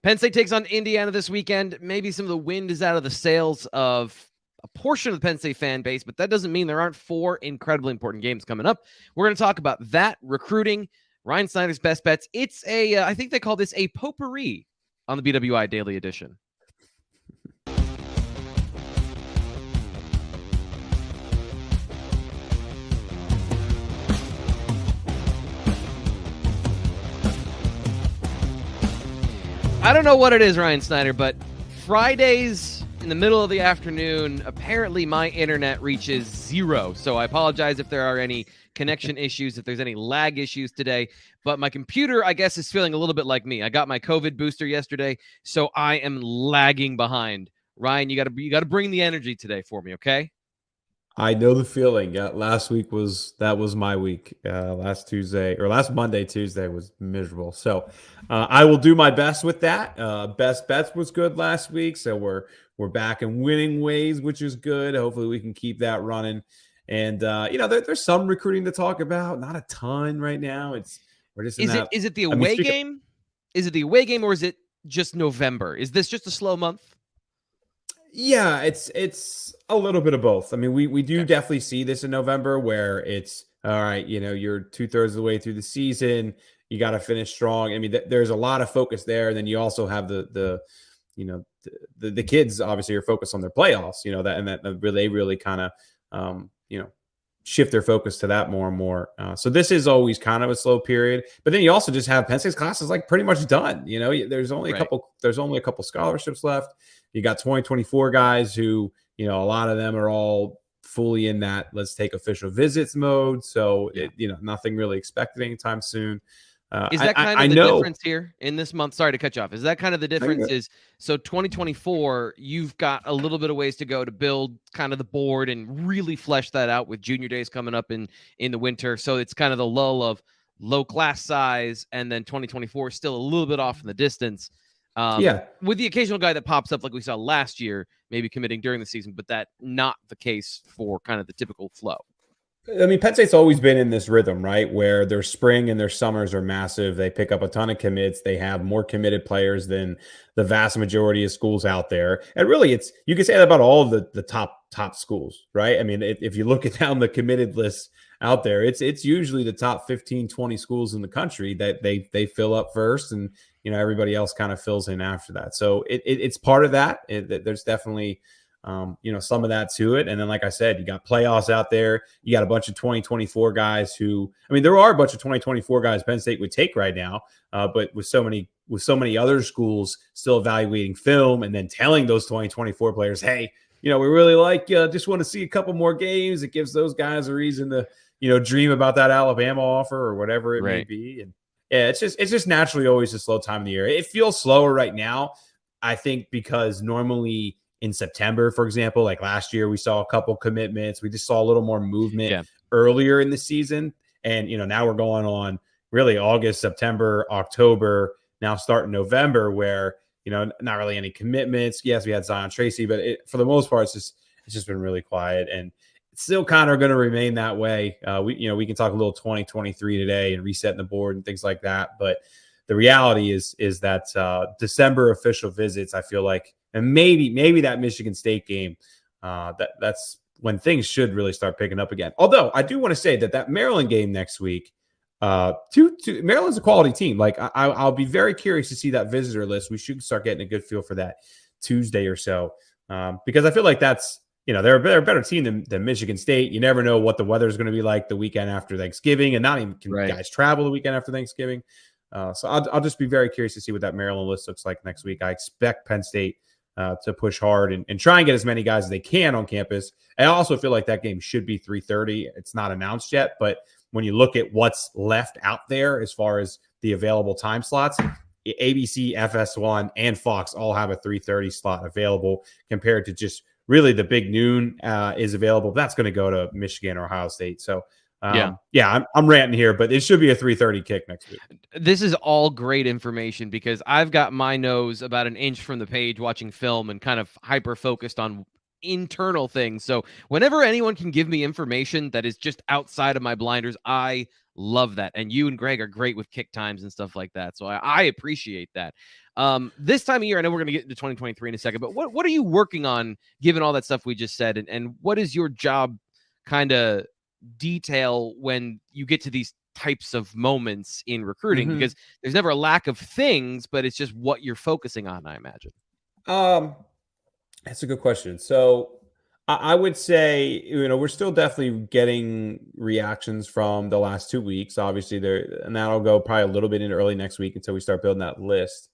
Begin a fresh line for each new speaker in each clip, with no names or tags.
Penn State takes on Indiana this weekend. Maybe some of the wind is out of the sails of a portion of the Penn State fan base, but that doesn't mean there aren't 4 incredibly important games coming up. We're going to talk about that, recruiting, Ryan Snyder's best bets. It's I think they call this a potpourri on the BWI Daily Edition. I don't know what it is, Ryan Snyder, but Fridays in the middle of the afternoon, apparently my internet reaches 0. So I apologize if there are any connection issues, if there's any lag issues today. But my computer, I guess, is feeling a little bit like me. I got my COVID booster yesterday, so I am lagging behind. Ryan, you got to bring the energy today for me, okay?
I know the feeling. Last week was my week. Last Monday, Tuesday was miserable. So I will do my best with that. Best bets was good last week, so we're back in winning ways, which is good. Hopefully, we can keep that running. And there's some recruiting to talk about. Not a ton right now. We're just
is it the away game? Is it the away game, or is it just November? Is this just a slow month?
Yeah, it's a little bit of both. I mean, we do definitely see this in November where it's all right. You're 2/3 of the way through the season. You got to finish strong. I mean, there's a lot of focus there. And then you also have the kids obviously are focused on their playoffs. They really kind of shift their focus to that more and more. So this is always kind of a slow period. But then you also just have Penn State's classes like pretty much done. There's only a couple scholarships left. You got 2024 guys who, a lot of them are all fully in that let's take official visits mode. So, nothing really expected anytime soon.
Is that kind of the difference here in this month? Sorry to cut you off. Is that kind of the difference? Is so 2024, you've got a little bit of ways to go to build kind of the board and really flesh that out with junior days coming up in the winter. So it's kind of the lull of low class size, and then 2024 is still a little bit off in the distance. With the occasional guy that pops up like we saw last year, maybe committing during the season, but that not the case for kind of the typical flow.
I mean, Penn State's always been in this rhythm, right? Where their spring and their summers are massive. They pick up a ton of commits. They have more committed players than the vast majority of schools out there. And really, you can say that about all of the top schools, right? I mean, if you look at down the committed list out there, it's usually the top 15, 20 schools in the country that they fill up first, and everybody else kind of fills in after that. So it's part of that. There's definitely some of that to it. And then, like I said, you got playoffs out there. You got a bunch of 2024 guys who, I mean, there are a bunch of 2024 guys Penn State would take right now. But with so many other schools still evaluating film and then telling those 2024 players, hey, we really just want to see a couple more games. It gives those guys a reason to, dream about that Alabama offer or whatever it may be. And yeah, it's just naturally always a slow time of the year. It feels slower right now, I think, because normally in September, for example, like last year, we saw a couple commitments. We just saw a little more movement earlier in the season. And, now we're going on really August, September, October, now starting November, where, not really any commitments. Yes, we had Zion Tracy, but for the most part, it's just been really quiet. And it's still kind of going to remain that way. We can talk a little 2023 today and resetting the board and things like that. But the reality is that December official visits, I feel like, and maybe that Michigan State game, that's when things should really start picking up again. Although I do want to say that Maryland game next week, Maryland's a quality team. Like I'll be very curious to see that visitor list. We should start getting a good feel for that Tuesday or so, because I feel like that's they're a better team than Michigan State. You never know what the weather is going to be like the weekend after Thanksgiving, and not even guys travel the weekend after Thanksgiving. So I'll just be very curious to see what that Maryland list looks like next week. I expect Penn State to push hard and try and get as many guys as they can on campus. I also feel like that game should be 3:30. It's not announced yet, but when you look at what's left out there as far as the available time slots, ABC, FS1, and Fox all have a 3:30 slot available compared to just really the big noon is available. That's going to go to Michigan or Ohio State. So I'm ranting here, but it should be a 3:30 kick next week.
This is all great information because I've got my nose about an inch from the page watching film and kind of hyper focused on internal things. So whenever anyone can give me information that is just outside of my blinders, I love that. And you and Greg are great with kick times and stuff like that. So I appreciate that. This time of year, I know we're going to get into 2023 in a second, but what are you working on given all that stuff we just said? And what is your job kind of detail when you get to these types of moments in recruiting?
Mm-hmm.
Because there's never a lack of things, but it's just what you're focusing on, I imagine.
That's a good question. So I would say, we're still definitely getting reactions from the last 2 weeks. Obviously, and that'll go probably a little bit into early next week until we start building that list.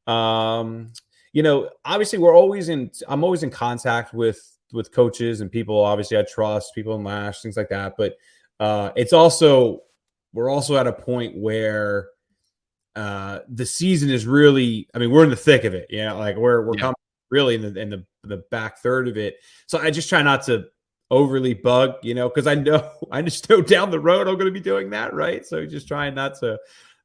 Obviously I'm always in contact with coaches and people. Obviously, I trust people in Lash, things like that. But we're also at a point where the season is really, we're in the thick of it. Like we're coming really in the back third of it. So I just try not to overly bug, because I just know down the road I'm going to be doing that, right? So just trying not to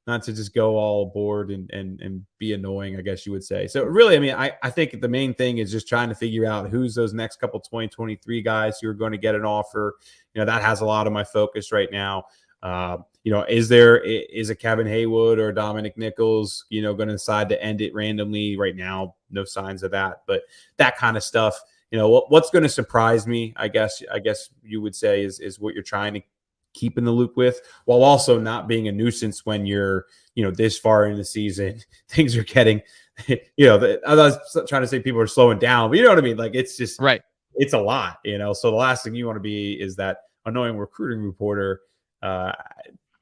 just go all bored and be annoying, I guess you would say. So really, I think the main thing is just trying to figure out who's those next couple 2023 guys who are going to get an offer. That has a lot of my focus right now. Is a Kevin Haywood or Dominic Nichols, going to decide to end it randomly right now? No signs of that, but that kind of stuff, what's going to surprise me, I guess you would say is what you're trying to keep in the loop with, while also not being a nuisance when you're, this far in the season, things are getting, I was trying to say people are slowing down, but you know what I mean? Like, it's just,
right.
It's a lot, so the last thing you want to be is that annoying recruiting reporter,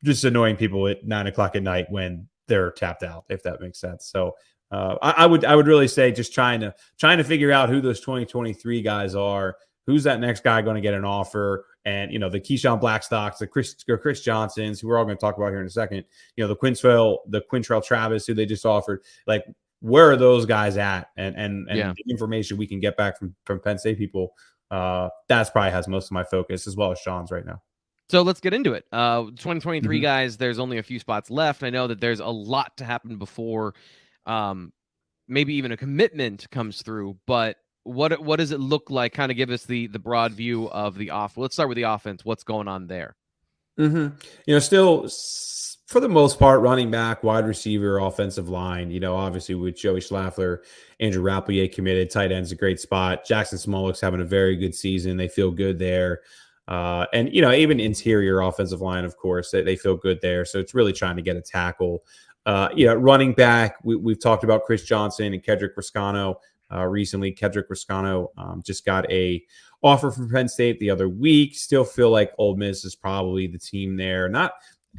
just annoying people at 9:00 at night when they're tapped out, if that makes sense. So I would really say just trying to figure out who those 2023 guys are, who's that next guy going to get an offer, and the Keyshawn Blackstocks, the Chris Johnsons, who we're all going to talk about here in a second, the Quintrell Travis, who they just offered, like where are those guys at, and the information we can get back from Penn State people, that's probably has most of my focus, as well as Sean's right now.
So let's get into it. 2023 guys, there's only a few spots left. I know that there's a lot to happen before maybe even a commitment comes through, but what does it look like? Kind of give us the broad view of the off. Let's start with the offense. What's going on there?
Still for the most part, running back, wide receiver, offensive line, obviously with Joey Schlaffer, Andrew Rapplier committed, tight end's a great spot. Jackson Smolleck's having a very good season. They feel good there. And even interior offensive line, of course, they feel good there. So it's really trying to get a tackle. Running back, we've talked about Chris Johnson and Kedrick Riscano recently. Kedrick Riscano just got a offer from Penn State the other week. Still feel like Ole Miss is probably the team there.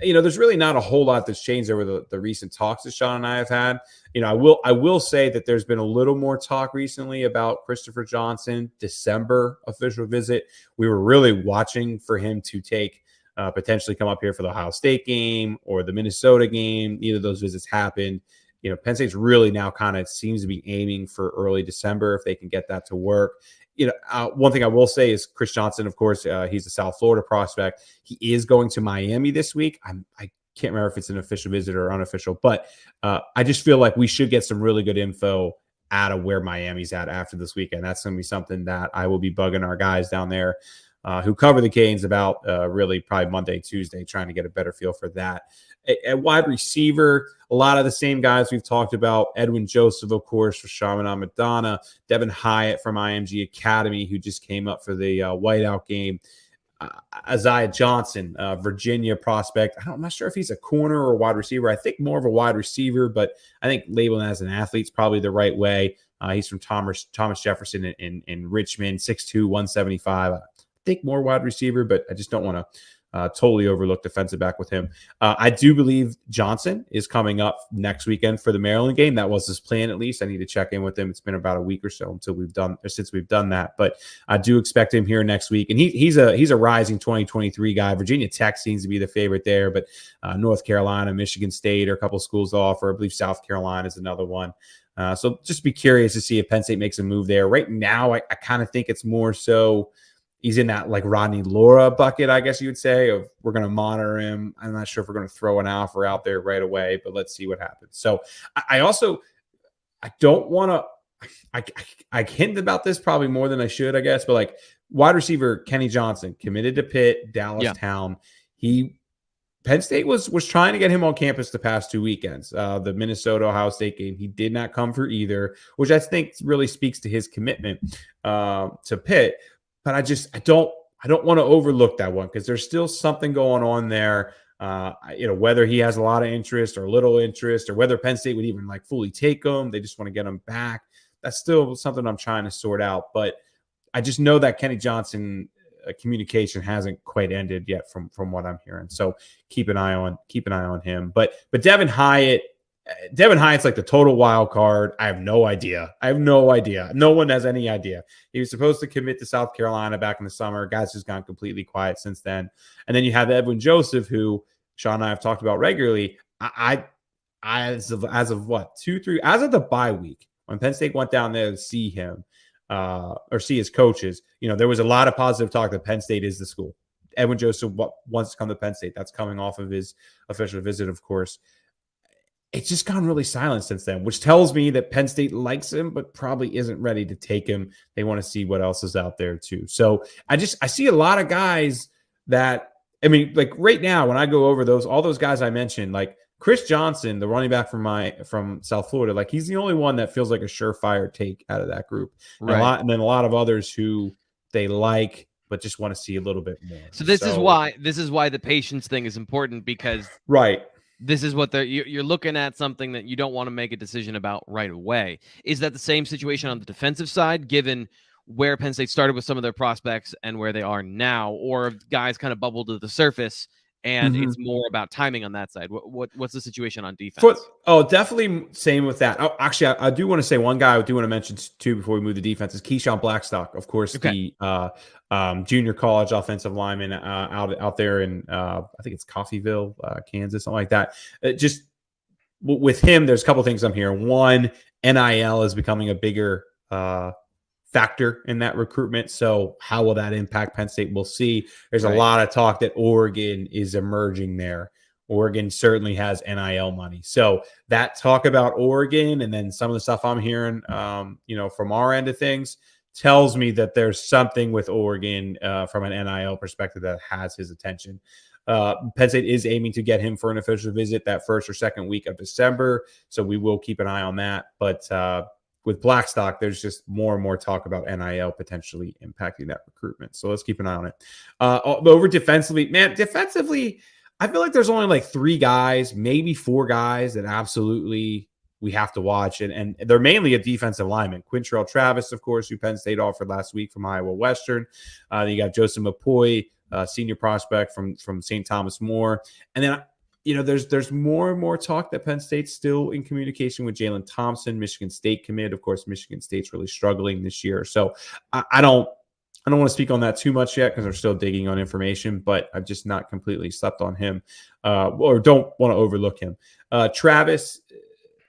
There's really not a whole lot that's changed over the recent talks that Sean and I have had. I will say that there's been a little more talk recently about Christopher Johnson, December official visit. We were really watching for him to potentially come up here for the Ohio State game or the Minnesota game. Neither of those visits happened. Penn State's really now kind of seems to be aiming for early December if they can get that to work. One thing I will say is Chris Johnson, of course, he's a South Florida prospect. He is going to Miami this week. I can't remember if it's an official visit or unofficial, but I just feel like we should get some really good info out of where Miami's at after this weekend. That's going to be something that I will be bugging our guys down there who cover the Canes about really probably Monday, Tuesday, trying to get a better feel for that. At wide receiver, a lot of the same guys we've talked about. Edwin Joseph, of course, for Sharman Amadana. Devin Hyatt from IMG Academy, who just came up for the whiteout game. Isaiah Johnson, Virginia prospect. I'm not sure if he's a corner or a wide receiver. I think more of a wide receiver, but I think labeling as an athlete is probably the right way. He's from Thomas Jefferson in Richmond, 6'2", 175. I think more wide receiver, but I just don't want to totally overlook defensive back with him. I do believe Johnson is coming up next weekend for the Maryland game. That was his plan, at least. I need to check in with him. It's been about a week or so since we've done that, but I do expect him here next week. And he's a rising 2023 guy. Virginia Tech seems to be the favorite there, but North Carolina, Michigan State are a couple of schools to offer. I believe South Carolina is another one. So just be curious to see if Penn State makes a move there. Right now, I kind of think it's more so he's in that like Rodney Laura bucket, I guess you would say, of we're going to monitor him. I'm not sure if we're going to throw an offer out there right away, but let's see what happens. So I don't want to I hinted about this probably more than I should, I guess, but like wide receiver Kenny Johnson committed to Pitt, Dallas Town. Penn State was trying to get him on campus the past 2 weekends. The Minnesota Ohio State game, he did not come for either, which I think really speaks to his commitment to Pitt. But I don't want to overlook that one because there's still something going on there. Whether he has a lot of interest or little interest, or whether Penn State would even like fully take him, they just want to get him back. That's still something I'm trying to sort out. But I just know that Kenny Johnson communication hasn't quite ended yet from what I'm hearing. So keep an eye on him. But Devin Hyatt's like the total wild card. I have no idea. No one has any idea. He was supposed to commit to South Carolina back in the summer. Guys just gone completely quiet since then. And then you have Edwin Joseph, who Sean and I have talked about regularly. As of what, 2-3, as of the bye week, when Penn State went down there to see him, or see his coaches, there was a lot of positive talk that Penn State is the school. Edwin Joseph wants to come to Penn State. That's coming off of his official visit, of course. It's just gone really silent since then, which tells me that Penn State likes him, but probably isn't ready to take him. They want to see what else is out there too. So I see a lot of guys that, like right now, when I go over all those guys I mentioned, like Chris Johnson, the running back from South Florida, like he's the only one that feels like a surefire take out of that group. Right. And then a lot of others who they like, but just want to see a little bit more.
So this is why the patience thing is important, because this is what you're looking at, something that you don't want to make a decision about right away. Is that the same situation on the defensive side, given where Penn State started with some of their prospects and where they are now, or have guys kind of bubbled to the surface and it's more about timing on that side? What's the situation on defense?
Definitely same with that. Oh, actually, I do want to say one guy I do want to mention too before we move to defense is Keyshawn Blackstock, of course, the junior college offensive lineman out there in I think it's Coffeyville, Kansas, something like that. Just with him, there's a couple things I'm hearing. One, NIL is becoming a bigger factor in that recruitment. So how will that impact Penn State? We'll see. There's a lot of talk that Oregon is emerging there. Oregon certainly has NIL money. So that talk about Oregon and then some of the stuff I'm hearing, from our end of things tells me that there's something with Oregon from an NIL perspective that has his attention. Penn State is aiming to get him for an official visit that first or second week of December. So we will keep an eye on that. But with Blackstock, there's just more and more talk about NIL potentially impacting that recruitment. So let's keep an eye on it. Over defensively, I feel like there's only like 3 guys, maybe 4 guys that absolutely we have to watch. And they're mainly a defensive lineman. Quintrell Travis, of course, who Penn State offered last week from Iowa Western. Then you got Joseph McPoy, senior prospect from St. Thomas More. And then there's more and more talk that Penn State's still in communication with Jalen Thompson, Michigan State commit. Of course, Michigan State's really struggling this year. So I don't want to speak on that too much yet because they're still digging on information, but I've just not completely slept on him or don't want to overlook him. Travis,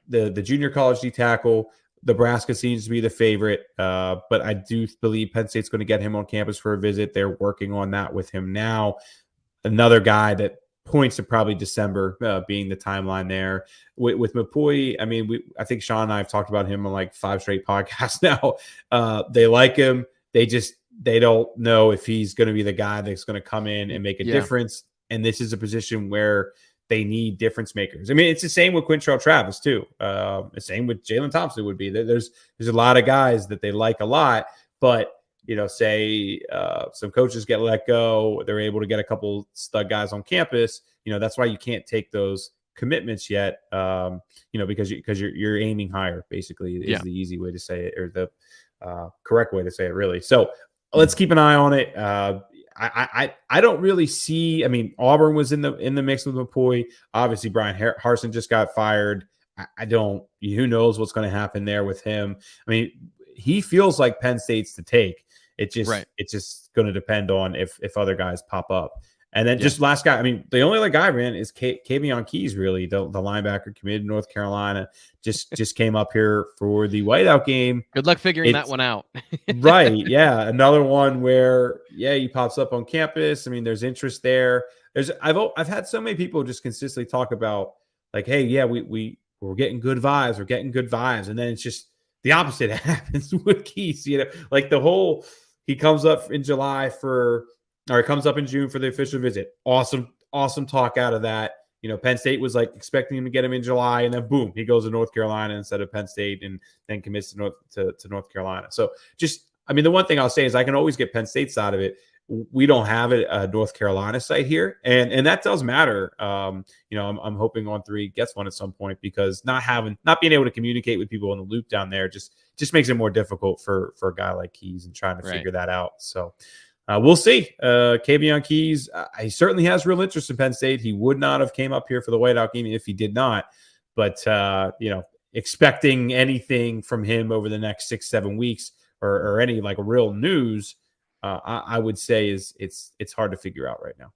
the junior college D tackle, Nebraska seems to be the favorite, but I do believe Penn State's going to get him on campus for a visit. They're working on that with him now. Another guy that points to probably December being the timeline there. With McPoy, I think Sean and I have talked about him on like 5 straight podcasts now. They like him. They don't know if he's going to be the guy that's going to come in and make a difference. And this is a position where they need difference makers. It's the same with Quintrell Travis too. The same with Jalen Thompson would be. There's a lot of guys that they like a lot, but say some coaches get let go, they're able to get a couple stud guys on campus. That's why you can't take those commitments yet. Because you're aiming higher. Basically, is the easy way to say it, or the correct way to say it, really. So let's keep an eye on it. I don't really see. Auburn was in the mix with McCoy. Obviously, Brian Harsin just got fired. Who knows what's going to happen there with him? He feels like Penn State's to take. It's just going to depend on if other guys pop up. And then just last guy, the only other guy, man, is Kavion Keys, really, the linebacker committed to North Carolina, just came up here for the whiteout game.
Good luck figuring that one out.
Right, yeah. Another one where, he pops up on campus. There's interest there. I've had so many people just consistently talk about, like, hey, we're getting good vibes. We're getting good vibes. And then it's just the opposite happens with Keys. Like he comes up in July he comes up in June for the official visit. Awesome talk out of that. Penn State was like expecting him to get him in July, and then boom, he goes to North Carolina instead of Penn State, and then commits to North Carolina. So the one thing I'll say is I can always get Penn State's side of it. We don't have a North Carolina site here, and that does matter. I'm hoping On3 gets one at some point, because not being able to communicate with people in the loop down there just makes it more difficult for a guy like Keys and trying to figure that out. So we'll see. Kavion Keys, he certainly has real interest in Penn State. He would not have came up here for the whiteout game if he did not. But expecting anything from him over the next 6-7 weeks or any like real news, I would say it's hard to figure out right now.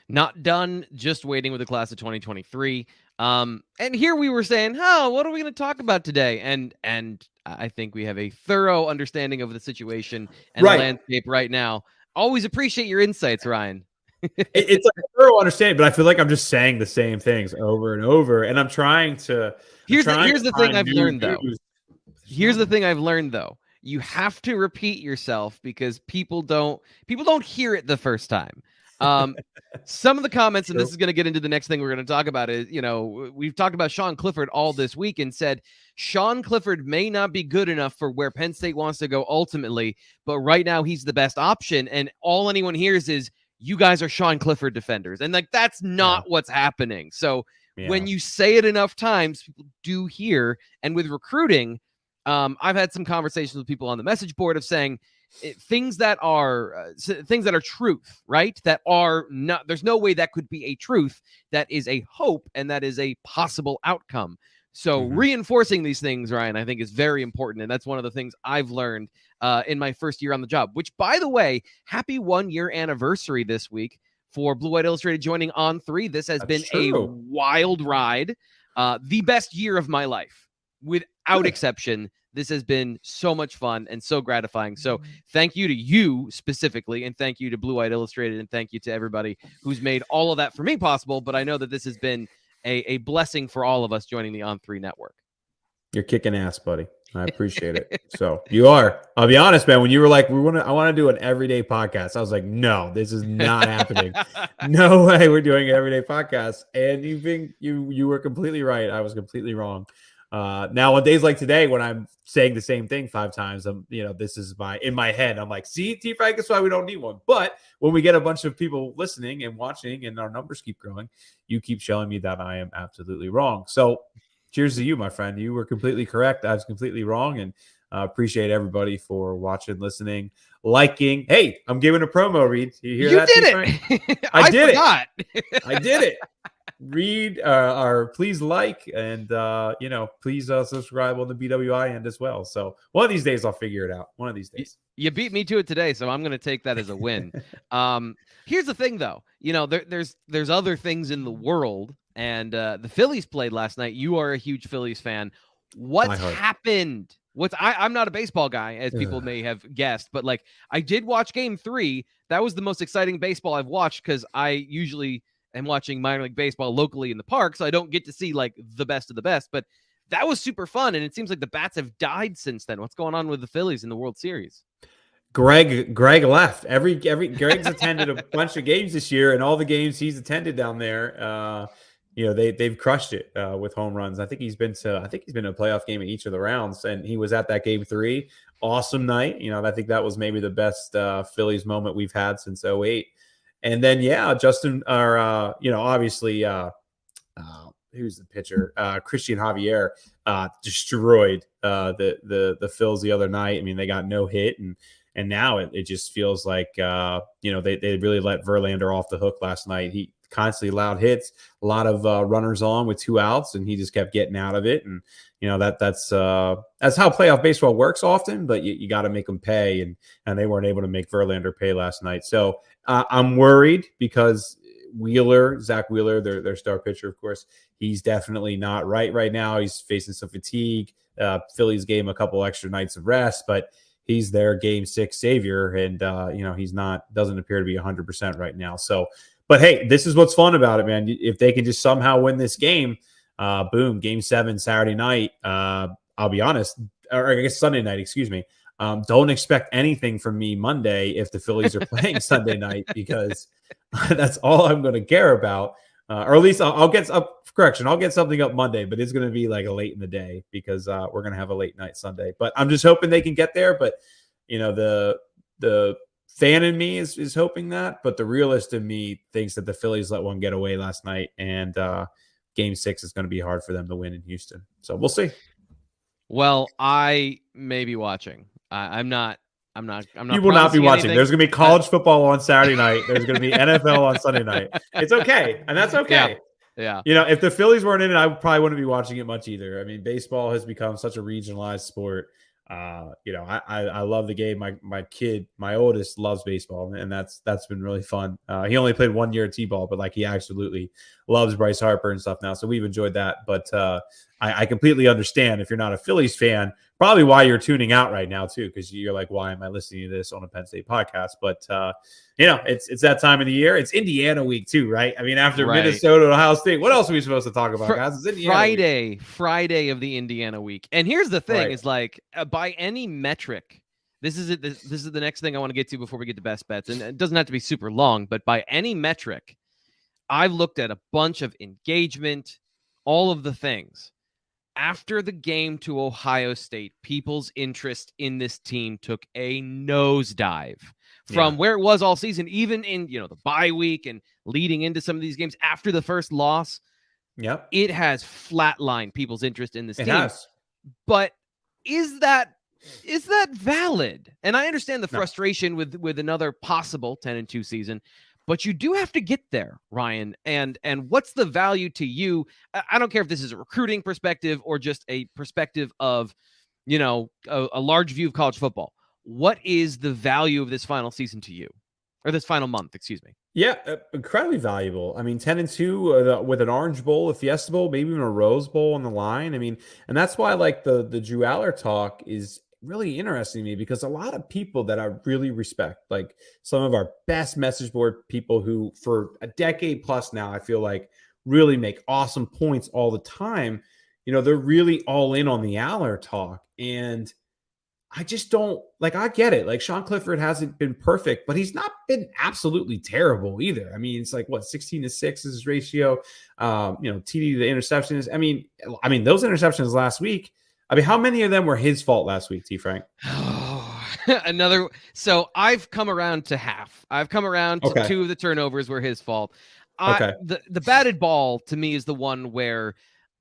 Not done, just waiting with the class of 2023. And here we were saying, what are we going to talk about today? And I think we have a thorough understanding of the situation and the landscape right now. Always appreciate your insights, Ryan.
It's like a thorough understanding, but I feel like I'm just saying the same things over and over, and I'm trying to.
Here's the thing I've learned, though. Here's the thing I've learned, though. You have to repeat yourself, because people don't hear it the first time. Some of the comments, and this is going to get into the next thing we're going to talk about, is, we've talked about Sean Clifford all this week and said Sean Clifford may not be good enough for where Penn State wants to go ultimately, but right now he's the best option. And all anyone hears is, you guys are Sean Clifford defenders. And like, that's not what's happening. So when you say it enough times, people do hear. And with recruiting, I've had some conversations with people on the message board of saying things that are truth, right? That are not, there's no way that could be a truth. That is a hope, and that is a possible outcome. So reinforcing these things, Ryan, I think is very important. And that's one of the things I've learned in my first year on the job, which, by the way, happy 1-year anniversary this week for Blue White Illustrated joining On3. This has been a wild ride. The best year of my life, without exception. This has been so much fun and so gratifying. So thank you to you specifically, and thank you to Blue White Illustrated, and thank you to everybody who's made all of that for me possible. But I know that this has been a blessing for all of us joining the On3 network.
You're kicking ass, buddy. I appreciate it. So you are. I'll be honest, man. When you were like, I want to do an everyday podcast, I was like, no, this is not happening. No way, we're doing an everyday podcast. And you were completely right. I was completely wrong. Now on days like today, when I'm saying the same thing 5 times, this is in my head. I'm like, see, T-Frank, that's why we don't need one. But when we get a bunch of people listening and watching, and our numbers keep growing, you keep showing me that I am absolutely wrong. So cheers to you, my friend. You were completely correct. I was completely wrong. And appreciate everybody for watching, listening, liking. Hey, I'm giving a promo read. You hear that?
You did it.
I did
forgot.
I did it. Read or please like, and please subscribe on the BWI end as well. So one of these days I'll figure it out. One of these days.
You beat me to it today, so I'm going to take that as a win. Here's the thing, though. There's other things in the world, and the Phillies played last night. You are a huge Phillies fan. What's happened? I'm not a baseball guy, as people may have guessed, but like, I did watch Game 3. That was the most exciting baseball I've watched, because I usually am watching minor league baseball locally in the park, so I don't get to see like the best of the best. But that was super fun, and it seems like the bats have died since then. What's going on with the Phillies in the World Series?
Greg left. Greg's attended a bunch of games this year, and all the games he's attended down there, they've crushed it with home runs. I think he's been to a playoff game in each of the rounds, and he was at that Game 3. Awesome night. I think that was maybe the best Phillies moment we've had since 2008. And then, Justin, obviously, who's the pitcher? Christian Javier destroyed the Phils the other night. I mean, they got no hit, and now it just feels like they really let Verlander off the hook last night. He constantly allowed hits, a lot of runners on with 2 outs, and he just kept getting out of it. And that's how playoff baseball works often, but you got to make them pay, and they weren't able to make Verlander pay last night. So I'm worried, because Zach Wheeler, their star pitcher, of course, he's definitely not right now. He's facing some fatigue. Phillies gave him a couple extra nights of rest, but he's their Game 6 savior, and he's doesn't appear to be 100% right now. So, but hey, this is what's fun about it, man. If they can just somehow win this game, boom, Game 7 Saturday night. I'll be honest, or I guess Sunday night, excuse me. Don't expect anything from me Monday if the Phillies are playing Sunday night, because that's all I'm going to care about. Or at least I'll get up. Correction, I'll get something up Monday, but it's going to be like a late in the day, because we're going to have a late night Sunday. But I'm just hoping they can get there. But the fan in me is hoping that, but the realist in me thinks that the Phillies let one get away last night, and Game 6 is going to be hard for them to win in Houston. So we'll see.
Well, I may be watching. I'm not.
You will not be watching.
Anything.
There's going to be college football on Saturday night. There's going to be NFL on Sunday night. It's okay, and that's okay.
Yeah.
If the Phillies weren't in it, I probably wouldn't be watching it much either. I mean, baseball has become such a regionalized sport. I love the game. My kid, my oldest, loves baseball, and that's been really fun. He only played 1 year at T-ball, but like he absolutely loves Bryce Harper and stuff now. So we've enjoyed that. But I completely understand if you're not a Phillies fan, probably why you're tuning out right now too, because you're like, why am I listening to this on a Penn State podcast? But it's that time of the year. It's Indiana week too, right? I mean, after Minnesota, Ohio State, what else are we supposed to talk about, guys? It's Indiana
Friday of the Indiana week. And here's the thing: is like by any metric, this is it. This is the next thing I want to get to before we get to best bets, and it doesn't have to be super long, but by any metric, I've looked at a bunch of engagement, all of the things. After the game to Ohio State, people's interest in this team took a nosedive from where it was all season, even in the bye week and leading into some of these games after the first loss.
Yep.
It has flatlined people's interest in this team.
Has.
But is that valid? And I understand the frustration with another possible 10-2 season. But you do have to get there, Ryan. And what's the value to you? I don't care if this is a recruiting perspective or just a perspective of, a large view of college football. What is the value of this final season to you? Or this final month, excuse me.
Yeah, incredibly valuable. I mean, 10-2 with an Orange Bowl, a Fiesta Bowl, maybe even a Rose Bowl on the line. I mean, and that's why like the Drew Allar talk is really interesting to me, because a lot of people that I really respect, like some of our best message board people who for a decade plus now, I feel like really make awesome points all the time. They're really all in on the Allar talk. And I just don't I get it. Like Sean Clifford hasn't been perfect, but he's not been absolutely terrible either. I mean, it's like 16-6 is his ratio. TD to the interceptions. I mean, those interceptions last week, how many of them were his fault last week, T-Frank?
Another. So I've come around to half. I've come around to 2 of the turnovers were his fault. The batted ball to me is the one where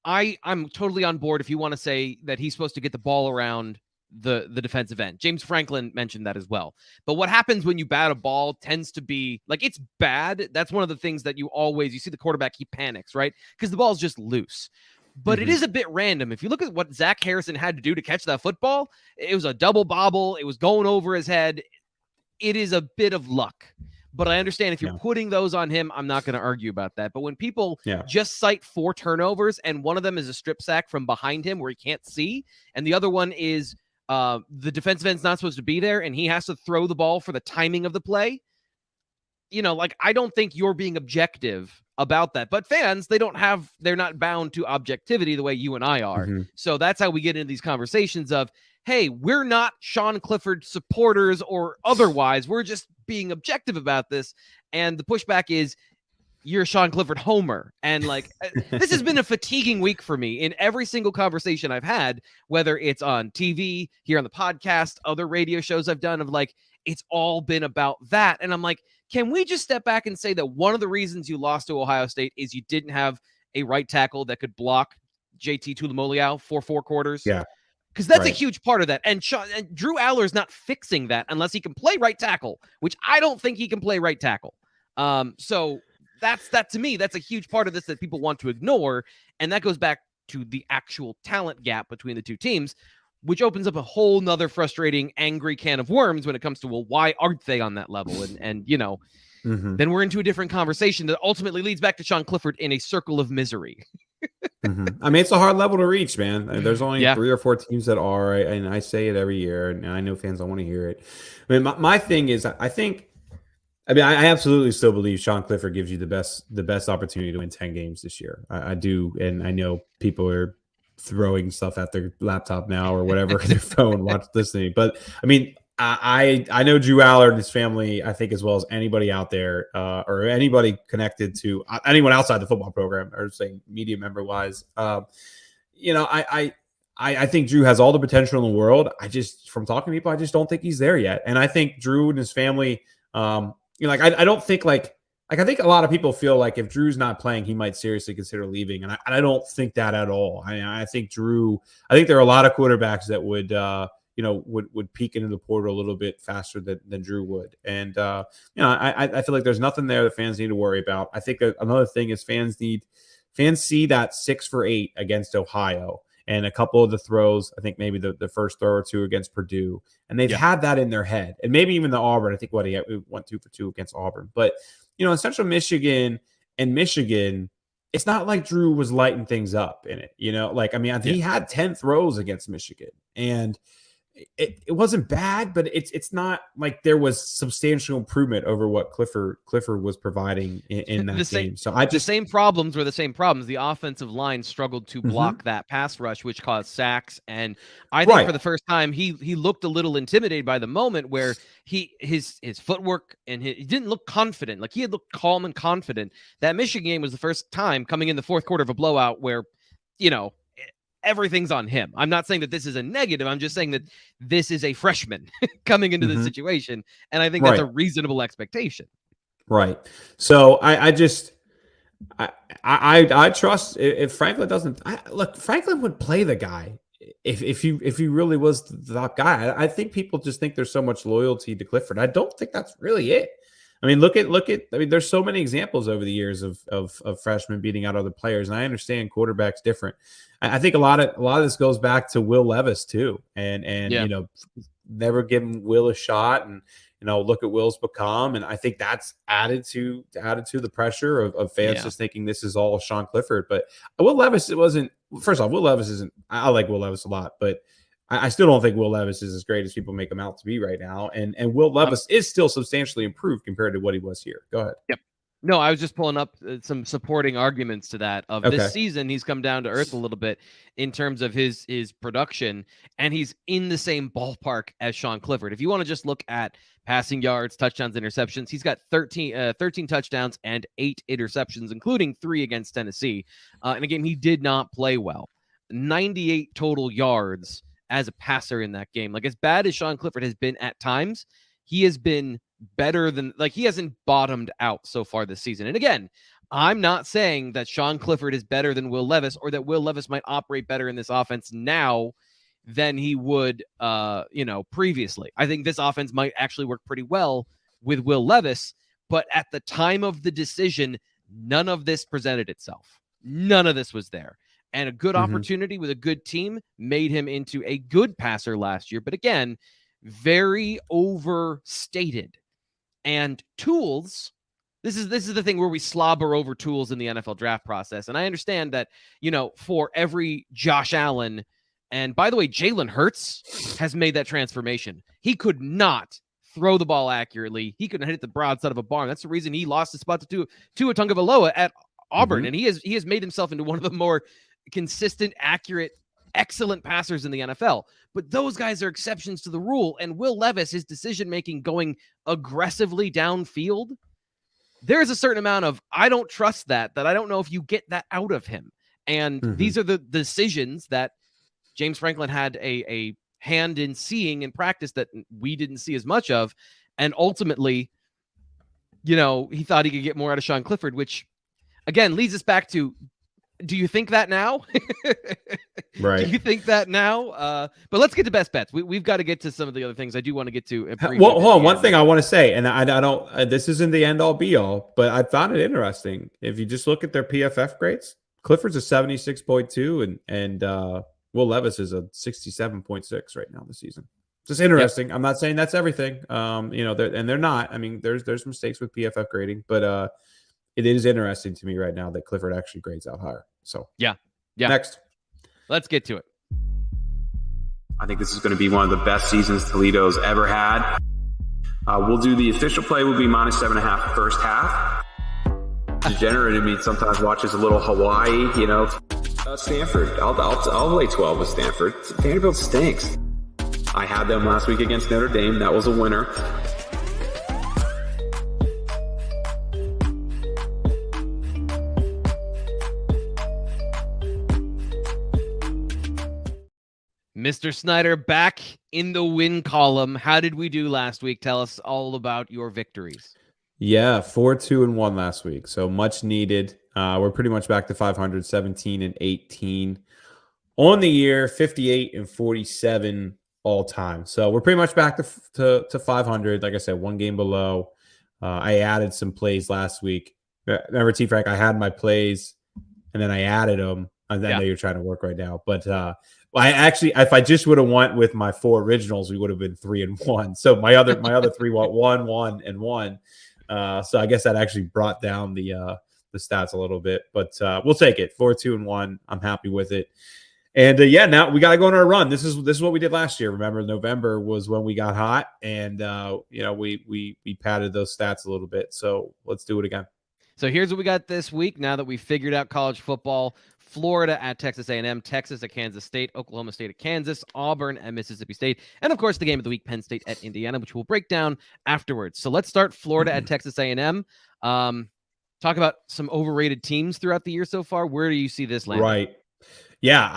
I'm totally on board if you want to say that he's supposed to get the ball around the defensive end. James Franklin mentioned that as well. But what happens when you bat a ball tends to be it's bad. That's one of the things that you see the quarterback, he panics, right? Because the ball's just loose. But it is a bit random. If you look at what Zach Harrison had to do to catch that football, it was a double bobble. It was going over his head. It is a bit of luck. But I understand if you're putting those on him, I'm not going to argue about that. But when people just cite 4 turnovers, and one of them is a strip sack from behind him where he can't see, and the other one is the defensive end's not supposed to be there, and he has to throw the ball for the timing of the play, I don't think you're being objective about that. But fans, they're not bound to objectivity the way you and I are. So that's how we get into these conversations of, hey, we're not Sean Clifford supporters or otherwise. We're just being objective about this. And the pushback is, you're a Sean Clifford homer. And this has been a fatiguing week for me in every single conversation I've had, whether it's on TV, here on the podcast, other radio shows I've done of it's all been about that. And I'm like, can we just step back and say that one of the reasons you lost to Ohio State is you didn't have a right tackle that could block JT Tuimoloau for 4 quarters?
Yeah.
Because that's a huge part of that. And Drew Allar is not fixing that unless he can play right tackle, which I don't think he can play right tackle. So that to me, that's a huge part of this that people want to ignore. And that goes back to the actual talent gap between the two teams, which opens up a whole nother frustrating, angry can of worms when it comes to, well, why aren't they on that level? And then we're into a different conversation that ultimately leads back to Sean Clifford in a circle of misery.
I mean, it's a hard level to reach, man. There's only 3 or 4 teams that are, and I say it every year, and I know fans don't want to hear it. I mean, my thing is, I absolutely still believe Sean Clifford gives you the best opportunity to win 10 games this year. I do, and I know people are throwing stuff at their laptop now or whatever, their phone, listening. But I mean, I know Drew Allar and his family, I think, as well as anybody out there or anybody connected to anyone outside the football program or say media member wise. I think Drew has all the potential in the world. From talking to people, I just don't think he's there yet. And I think Drew and his family, I don't think I think a lot of people feel like if Drew's not playing, he might seriously consider leaving. And I don't think that at all. I think there are a lot of quarterbacks that would peek into the portal a little bit faster than Drew would. And, I feel like there's nothing there that fans need to worry about. I think another thing is fans see that 6 for 8 against Ohio and a couple of the throws, I think maybe the first throw or two against Purdue, and they've had that in their head. And maybe even the Auburn, I think he went 2 for 2 against Auburn. But, in Central Michigan and Michigan, it's not like Drew was lighting things up in it. He had 10 throws against Michigan, and it wasn't bad, but it's not like there was substantial improvement over what Clifford was providing in that game. So the
same problems were the same problems. The offensive line struggled to block that pass rush, which caused sacks. And I think for the first time, he looked a little intimidated by the moment where his footwork and he didn't look confident. Like he had looked calm and confident. That Michigan game was the first time coming in the fourth quarter of a blowout where, everything's on him. I'm not saying that this is a negative. I'm just saying that this is a freshman coming into this situation. And I think that's a reasonable expectation. Right.
So I trust if Franklin doesn't Franklin would play the guy if he really was the top guy. I think people just think there's so much loyalty to Clifford. I don't think that's really it. I mean, look at. There's so many examples over the years of freshmen beating out other players, and I understand quarterbacks different. I think a lot of this goes back to Will Levis too, and never giving Will a shot, and look at Will's become, and I think that's added to the pressure of fans just thinking this is all Sean Clifford. But Will Levis, it wasn't. First off, Will Levis isn't. I like Will Levis a lot, but I still don't think Will Levis is as great as people make him out to be right now. And Will Levis is still substantially improved compared to what he was here. Go ahead.
Yep. No, I was just pulling up some supporting arguments to that. This season, he's come down to earth a little bit in terms of his production, and he's in the same ballpark as Sean Clifford. If you want to just look at passing yards, touchdowns, interceptions, he's got 13 touchdowns and 8 interceptions, including 3 against Tennessee. And again, he did not play well. 98 total yards as a passer in that game. Like, as bad as Sean Clifford has been at times, he has been better than, he hasn't bottomed out so far this season. And again, I'm not saying that Sean Clifford is better than Will Levis or that Will Levis might operate better in this offense now than he would, previously. I think this offense might actually work pretty well with Will Levis, but at the time of the decision, none of this presented itself. None of this was there. And a good opportunity with a good team made him into a good passer last year. But again, very overstated. And tools, this is the thing where we slobber over tools in the NFL draft process. And I understand that, for every Josh Allen, and by the way, Jalen Hurts has made that transformation. He could not throw the ball accurately. He couldn't hit the broadside of a barn. That's the reason he lost his spot to Tua Tagovailoa at Auburn. And he has made himself into one of the more consistent, accurate, excellent passers in the NFL. But those guys are exceptions to the rule. And Will Levis, his decision-making going aggressively downfield, there's a certain amount of, I don't trust that I don't know if you get that out of him. And these are the decisions that James Franklin had a hand in seeing in practice that we didn't see as much of. And ultimately, he thought he could get more out of Sean Clifford, which, again, leads us back to, do you think that now?
Right.
Do you think that now? But let's get to best bets. We've got to get to some of the other things I do want to get to.
Well, hold on. One thing I want to say, and I don't, this isn't the end all be all, but I found it interesting. If you just look at their PFF grades, Clifford's a 76.2 and Will Levis is a 67.6 right now this season. Just interesting. Yep. I'm not saying that's everything. They're not. I mean, there's mistakes with PFF grading, but it is interesting to me right now that Clifford actually grades out higher. So
yeah.
Next,
let's get to it.
I think this is going to be one of the best seasons Toledo's ever had. We'll do the official play will be -7.5 first half. Degenerate in me sometimes watches a little Hawaii, Stanford. I'll lay 12 with Stanford. Vanderbilt stinks. I had them last week against Notre Dame. That was a winner.
Mr. Snyder back in the win column. How did we do last week? Tell us all about your victories.
Yeah, 4-2-1 last week. So much needed. We're pretty much back to 500, 17-18 on the year, 58-47 all time. So we're pretty much back to 500. Like I said, one game below. I added some plays last week. Remember, T-Frank, I had my plays and then I added them. I know you're trying to work right now, but I actually, if I just would have went with my 4 originals, we would have been 3-1. So my other 3 went 1, 1, and 1. So I guess that actually brought down the stats a little bit, but we'll take it. 4-2-1. I'm happy with it. And now we got to go on our run. This is what we did last year. Remember, November was when we got hot, and we padded those stats a little bit. So let's do it again.
So here's what we got this week. Now that we figured out college football: Florida at Texas A&M, Texas at Kansas State, Oklahoma State at Kansas, Auburn at Mississippi State, and of course the game of the week, Penn State at Indiana, which we'll break down afterwards. So let's start Florida at Texas A&M. Talk about some overrated teams throughout the year so far. Where do you see this landing?
Right. Yeah,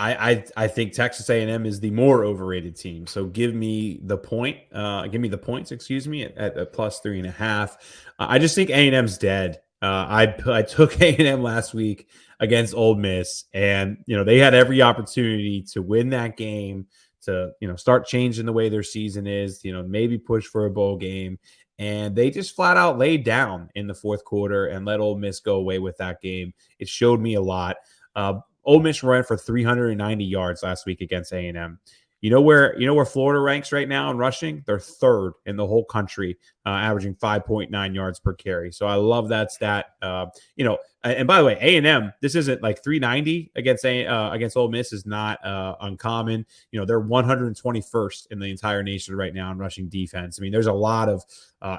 I think Texas A&M is the more overrated team. So give me the points, excuse me, at plus 3.5. I just think A&M's dead. I took A&M last week against Ole Miss, and they had every opportunity to win that game, to start changing the way their season is, maybe push for a bowl game, and they just flat out laid down in the fourth quarter and let Ole Miss go away with that game. It showed me a lot. Ole Miss ran for 390 yards last week against A&M. You know where Florida ranks right now in rushing? They're 3rd in the whole country, averaging 5.9 yards per carry. So I love that stat. And by the way, A&M, this isn't like 390 against Ole Miss is not uncommon. They're 121st in the entire nation right now in rushing defense. I mean, there's a lot of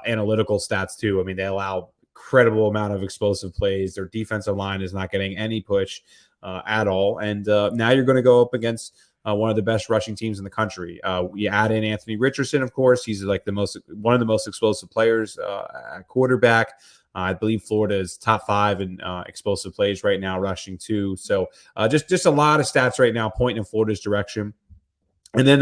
analytical stats too. I mean, they allow incredible amount of explosive plays. Their defensive line is not getting any push at all. And now you're going to go up against one of the best rushing teams in the country. You add in Anthony Richardson, of course. He's like one of the most explosive players at quarterback. I believe Florida is top 5 in explosive plays right now, rushing too. So just a lot of stats right now pointing in Florida's direction. And then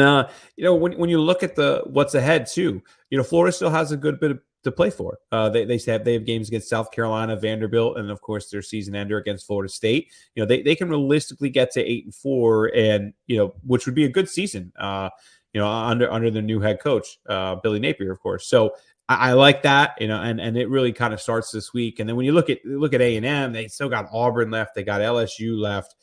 when you look at what's ahead too, Florida still has a good bit to play for. They have games against South Carolina, Vanderbilt, and of course their season ender against Florida State. They can realistically get to 8-4, and which would be a good season. Under the new head coach, Billy Napier, of course. So I like that. And it really kind of starts this week. And then when you look at A&M, they still got Auburn left. They got LSU left.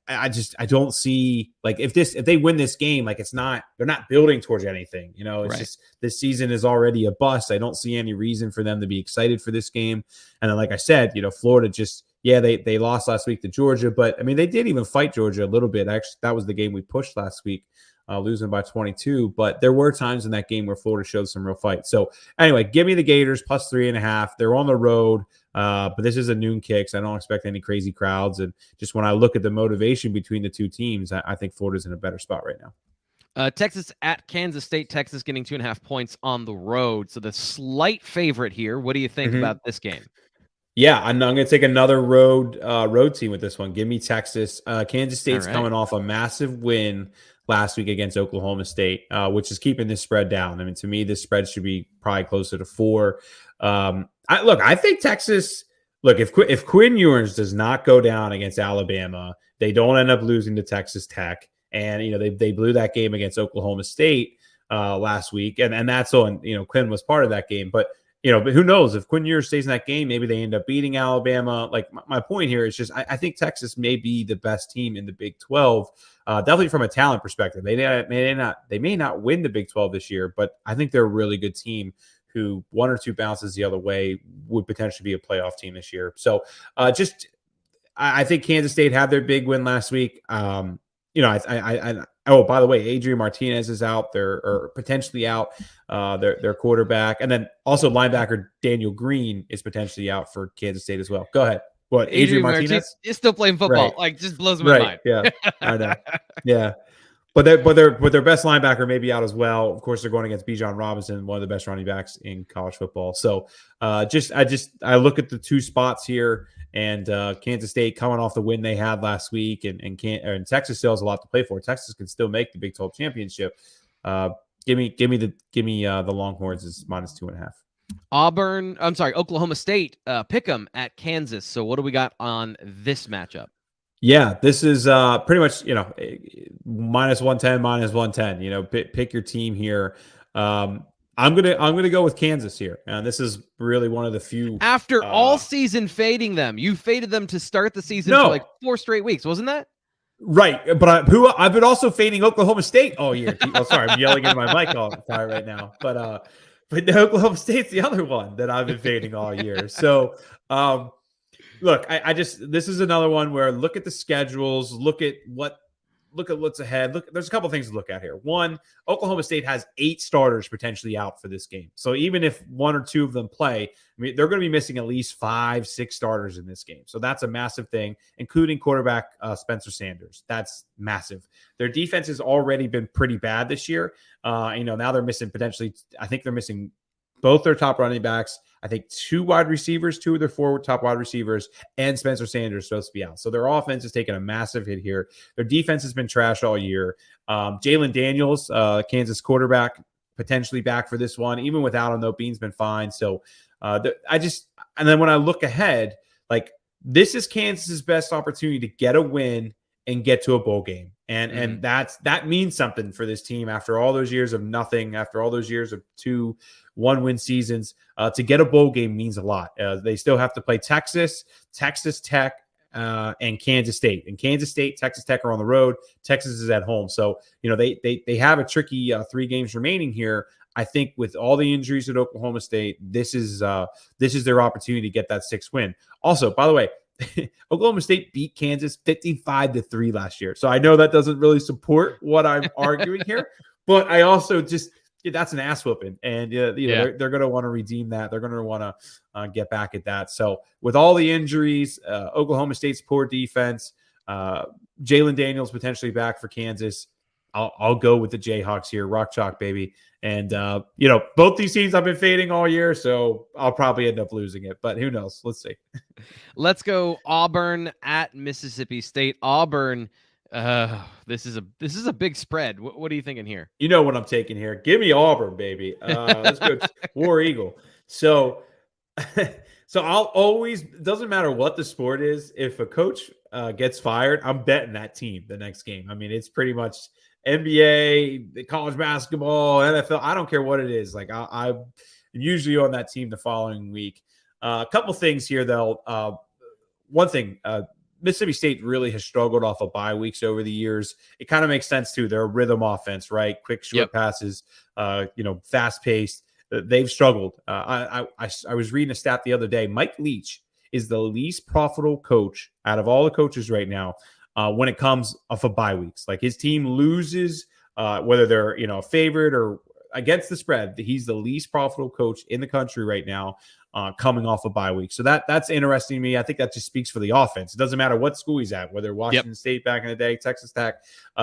I don't see, like, if they win this game, like, they're not building towards anything, it's right. Just this season is already a bust. I don't see any reason for them to be excited for this game. And then, like I said, Florida just, they lost last week to Georgia, but I mean, they did even fight Georgia a little bit. Actually, that was the game we pushed last week, losing by 22, but there were times in that game where Florida showed some real fight. So anyway, give me the Gators plus 3.5. They're on the road. But this is a noon kick, so I don't expect any crazy crowds. And just when I look at the motivation between the two teams, I think Florida's in a better spot right now.
Texas at Kansas State. Texas getting 2.5 points on the road. So the slight favorite here. What do you think about this game?
Yeah, I'm going to take another road team with this one. Give me Texas. Kansas State's coming off a massive win last week against Oklahoma State, which is keeping this spread down. I mean, to me, this spread should be probably closer to 4. I think Texas. Look, if Quinn Ewers does not go down against Alabama, they don't end up losing to Texas Tech, and they blew that game against Oklahoma State last week, and that's on Quinn was part of that game, but who knows if Quinn Ewers stays in that game, maybe they end up beating Alabama. Like my point here is just I think Texas may be the best team in the Big 12, definitely from a talent perspective. They may not win the Big 12 this year, but I think they're a really good team who 1 or 2 bounces the other way would potentially be a playoff team this year. So I think Kansas State had their big win last week. Oh, by the way, Adrian Martinez is out. They're potentially out. Their quarterback, and then also linebacker Daniel Green is potentially out for Kansas State as well. Go ahead. What, Adrian Martinez
is still playing football.
Right.
Like, just blows my mind.
Yeah, I know. Yeah. But their best linebacker may be out as well. Of course, they're going against Bijan Robinson, one of the best running backs in college football. So I look at the two spots here, and Kansas State coming off the win they had last week, and Texas still has a lot to play for. Texas can still make the Big 12 championship. Give me the Longhorns is -2.5.
Oklahoma State pick 'em at Kansas. So what do we got on this matchup?
Yeah, this is pretty much, -110, -110. Pick your team here. I'm gonna go with Kansas here, and this is really one of the few.
After all season fading them, you faded them to start the season for like 4 straight weeks, wasn't that?
Right, but I've been also fading Oklahoma State all year. Oh, sorry, I'm yelling into my mic all the time right now. But Oklahoma State's the other one that I've been fading all year. So, look, this is another one where look at the schedules, look at what's ahead. There's a couple things to look at here. One, Oklahoma State has 8 starters potentially out for this game. So even if 1 or 2 of them play, they're going to be missing at least 5, 6 starters in this game. So that's a massive thing, including quarterback Spencer Sanders. That's massive. Their defense has already been pretty bad this year. Now they're missing I think they're missing both their top running backs. I think 2 wide receivers, 2 of their 4 top wide receivers, and Spencer Sanders supposed to be out. So their offense is taking a massive hit here. Their defense has been trash all year. Jalen Daniels, Kansas quarterback, potentially back for this one. Even without him, though, Bean's been fine. So and then when I look ahead, like, this is Kansas's best opportunity to get a win and get to a bowl game. And that means something for this team after all those years of nothing, after all those years of 2 1-win seasons. To get a bowl game means a lot. They still have to play Texas Tech, and Kansas State. And Kansas State, Texas Tech are on the road. Texas is at home. So, they have a tricky 3 games remaining here. I think with all the injuries at Oklahoma State, this is their opportunity to get that 6th win. Also, by the way, Oklahoma State beat Kansas 55-3 last year. So I know that doesn't really support what I'm arguing here, but I also that's an ass whooping. And they're going to want to redeem that. They're going to want to get back at that. So with all the injuries, Oklahoma State's poor defense, Jalen Daniels potentially back for Kansas, I'll go with the Jayhawks here. Rock chalk, baby. And, both these teams I've been fading all year, so I'll probably end up losing it. But who knows? Let's see.
Let's go Auburn at Mississippi State. Auburn, this is a big spread. What are you thinking here?
You know what I'm taking here. Give me Auburn, baby. Let's go War Eagle. So I'll always, doesn't matter what the sport is, if a coach gets fired, I'm betting that team the next game. It's pretty much NBA, college basketball, NFL. I don't care what it is. Like, I'm usually on that team the following week. A couple things here, though. One thing, Mississippi State really has struggled off of bye weeks over the years. It kind of makes sense, too. They're a rhythm offense, right? Quick, short passes, fast-paced. They've struggled. I was reading a stat the other day. Mike Leach is the least profitable coach out of all the coaches right now when it comes off of bye weeks. Like, his team loses, whether they're favored or against the spread. He's the least profitable coach in the country right now, coming off a bye week. So that's interesting to me. I think that just speaks for the offense. It doesn't matter what school he's at, whether Washington State back in the day, Texas Tech.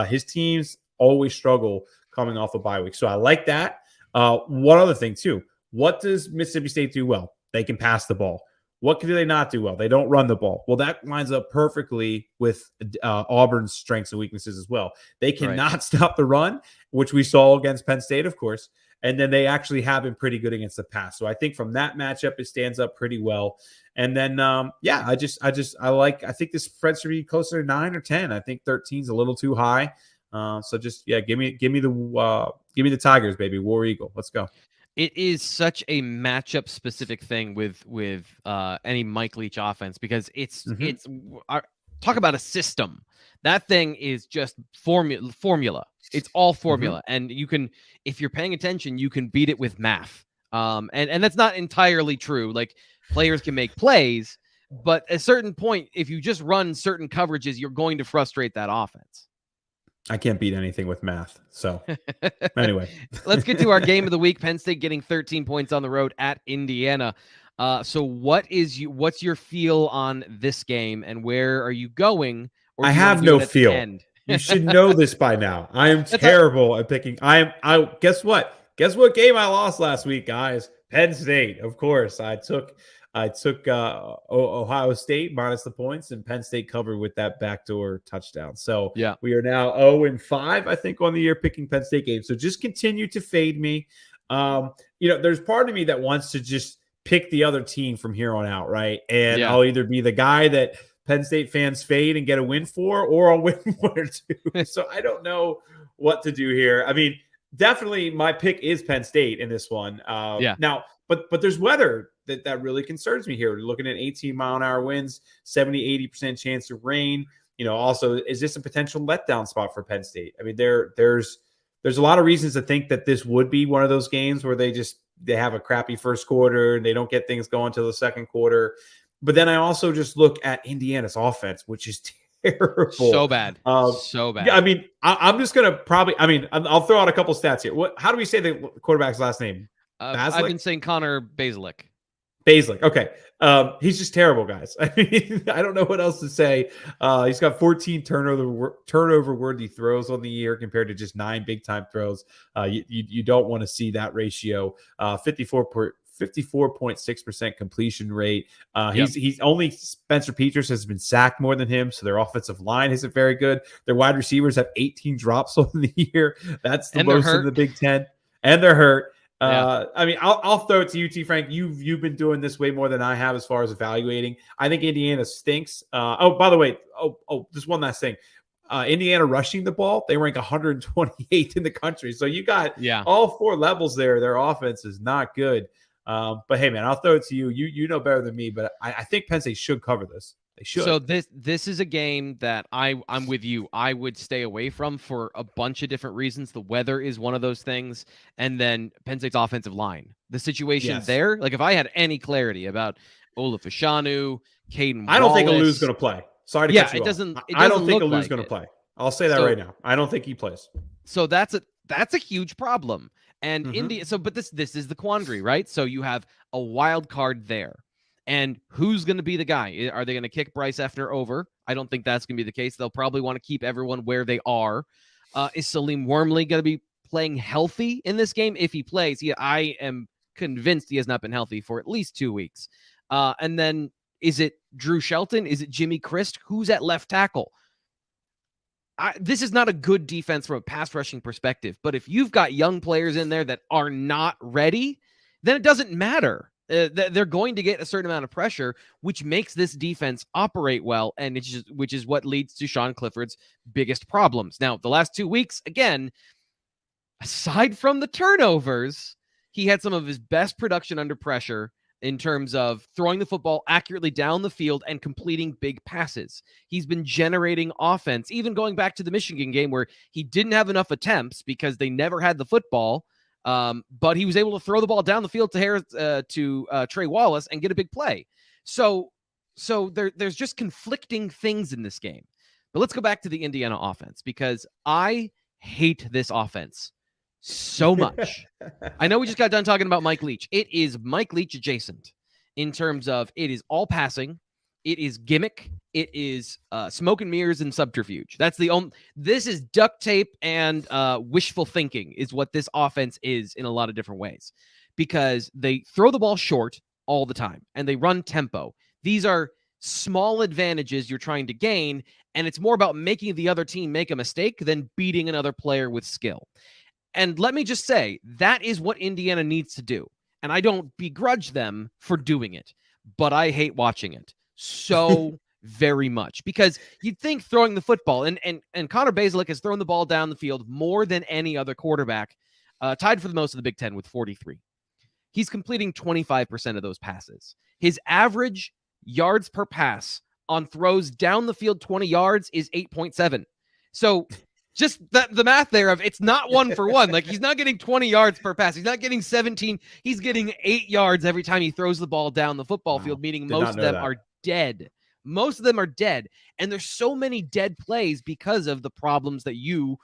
His teams always struggle coming off a bye week. So I like that. One other thing too. What does Mississippi State do well? They can pass the ball. What do they not do well? They don't run the ball. Well, that lines up perfectly with Auburn's strengths and weaknesses as well. They cannot stop the run, which we saw against Penn State, of course. And then they actually have been pretty good against the pass. So I think from that matchup, it stands up pretty well. And then, I think this spread should be closer to 9 or 10. I think 13 is a little too high. Give me the Tigers, baby. War Eagle. Let's go.
It is such a matchup specific thing with any Mike Leach offense, because it's talk about a system. That thing is just formula. It's all formula. And you can, if you're paying attention, you can beat it with math. And that's not entirely true. Like, players can make plays, but at a certain point, if you just run certain coverages, you're going to frustrate that offense.
I can't beat anything with math. So anyway,
let's get to our game of the week. Penn State getting 13 points on the road at Indiana. So what's your feel on this game, and where are you going? Or
I
do you want
have
to do
no
it at the
feel.
end?
You should know this by now. I am terrible at picking. I guess what? Guess what game I lost last week, guys? Penn State, of course. I took Ohio State minus the points, and Penn State covered with that backdoor touchdown. So
yeah,
we are now 0-5, I think, on the year picking Penn State games. So just continue to fade me. There's part of me that wants to just pick the other team from here on out, right? And I'll either be the guy that Penn State fans fade and get a win for, or I'll win 1 or 2. So I don't know what to do here. I mean, definitely my pick is Penn State in this one. Now, but there's weather that really concerns me here. We're looking at 18-mile-an-hour winds, 70-80% chance of rain. Also, is this a potential letdown spot for Penn State? I mean, there's a lot of reasons to think that this would be one of those games where they have a crappy first quarter and they don't get things going till the second quarter. But then I also just look at Indiana's offense, which is terrible.
So bad. So bad.
Yeah, I mean, I'm just going to I'll throw out a couple stats here. How do we say the quarterback's last name?
I've been saying Connor Basilick.
Okay. He's just terrible, guys. I mean, I don't know what else to say. He's got 14 turnover-worthy throws on the year compared to just 9 big-time throws. You don't want to see that ratio. 54.6% completion rate. He's only Spencer Petras has been sacked more than him, so their offensive line isn't very good. Their wide receivers have 18 drops on the year. That's the most in the Big Ten, and they're hurt. I mean, I'll throw it to you, T-Frank. You've been doing this way more than I have as far as evaluating. I think Indiana stinks. By the way, just one last thing. Indiana rushing the ball, they rank 128th in the country. So you got all 4 levels there. Their offense is not good. But hey, man, I'll throw it to you. You know better than me, but I think Penn State should cover this. They should.
So this is a game that I'm with you. I would stay away from for a bunch of different reasons. The weather is one of those things, and then Penn State's offensive line. The situation there, like if I had any clarity about Olaf Fashanu, Caden Wallace,
I don't think Allou's going to play. Sorry to cut you off. I don't think Allou's going to play. I'll say that right now. I don't think he plays.
So that's a huge problem. And India. So, but this is the quandary, right? So you have a wild card there. And who's going to be the guy? Are they going to kick Bryce Effner over? I don't think that's going to be the case. They'll probably want to keep everyone where they are. Is Salim Wormley going to be playing healthy in this game? If he plays, I am convinced he has not been healthy for at least 2 weeks. And then is it Drew Shelton? Is it Jimmy Christ? Who's at left tackle? This is not a good defense from a pass rushing perspective. But if you've got young players in there that are not ready, then it doesn't matter. They're going to get a certain amount of pressure, which makes this defense operate well, and which is what leads to Sean Clifford's biggest problems. Now, the last 2 weeks, again, aside from the turnovers, he had some of his best production under pressure in terms of throwing the football accurately down the field and completing big passes. He's been generating offense, even going back to the Michigan game where he didn't have enough attempts because they never had the football. But he was able to throw the ball down the field to Trey Wallace and get a big play. So there's just conflicting things in this game. But let's go back to the Indiana offense, because I hate this offense so much. I know we just got done talking about Mike Leach. It is Mike Leach adjacent in terms of it is all passing. It is gimmick. It is smoke and mirrors and subterfuge. This is duct tape and wishful thinking is what this offense is in a lot of different ways, because they throw the ball short all the time and they run tempo. These are small advantages you're trying to gain, and it's more about making the other team make a mistake than beating another player with skill. And let me just say, that is what Indiana needs to do. And I don't begrudge them for doing it, but I hate watching it so very much, because you'd think throwing the football, and Connor Basilick has thrown the ball down the field more than any other quarterback, tied for the most of the Big Ten with 43. He's completing 25% of those passes. His average yards per pass on throws down the field 20 yards is 8.7. So just the math there of it's not 1 for 1. Like, he's not getting 20 yards per pass. He's not getting 17. He's getting 8 yards every time he throws the ball down the football field, meaning most of them are dead. Most of them are dead. And there's so many dead plays because of the problems that you